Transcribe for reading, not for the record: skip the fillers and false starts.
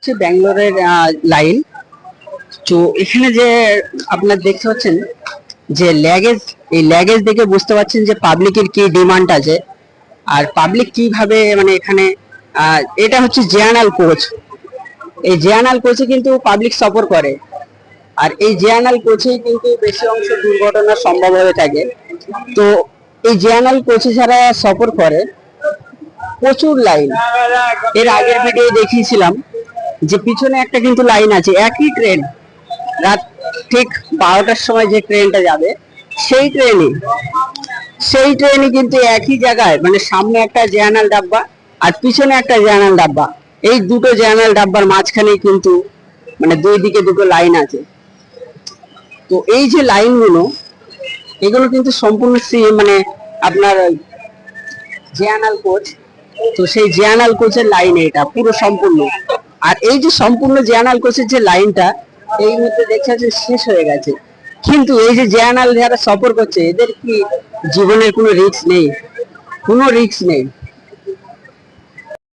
হচ্ছে ব্যাঙ্গালোরের লাইন। তো এখানে যে আপনার দেখতে পাচ্ছেন যে ল্যাগেজ, এই ল্যাগেজ দেখে বুঝতে পারছেন যে পাবলিকের কি ডিমান্ড আছে আর পাবলিক কিভাবে মানে এখানে এটা হচ্ছে জেআরএল কোচ। এই জেআরএল কোচে কিন্তু পাবলিক সফর করে, আর এই জেআরএল কোচেই কিন্তু বেশি অংশ দুর্ঘটনা সম্ভব হয়ে থাকে। তো এই জেআরএল কোচে যারা সফর করে প্রচুর লাইন। এর আগের ভিডিও দেখিয়েছিলাম যে পিছনে একটা কিন্তু লাইন আছে, একই ট্রেন রাত ঠিক 12টার সময় যে ট্রেনটা যাবে সেই ট্রেনই কিন্তু একই জায়গায়, মানে সামনে একটা জেআরএল ডাব্বা আর পিছনে একটা জেআরএল ডাব্বা, এই দুটো জেআরএল ডাব্বার মাঝখানেই কিন্তু মানে দুই দিকে দুটো লাইন আছে। তো এই যে লাইনগুলো, এগুলো কিন্তু সম্পূর্ণ মানে আপনার জেআরএল কোচ। তো সেই জেআরএল কোচের লাইন এটা পুরো সম্পূর্ণ। আর এই যে সম্পূর্ণ জেআরএল কোচের যে লাইনটা এই মুহূর্তে দেখছে যে শেষ হয়ে গেছে, কিন্তু এই যে জেআরএল যারা সফর করছে এদের কি জীবনের কোনো রিস্ক নেই? কোনো রিস্ক নেই।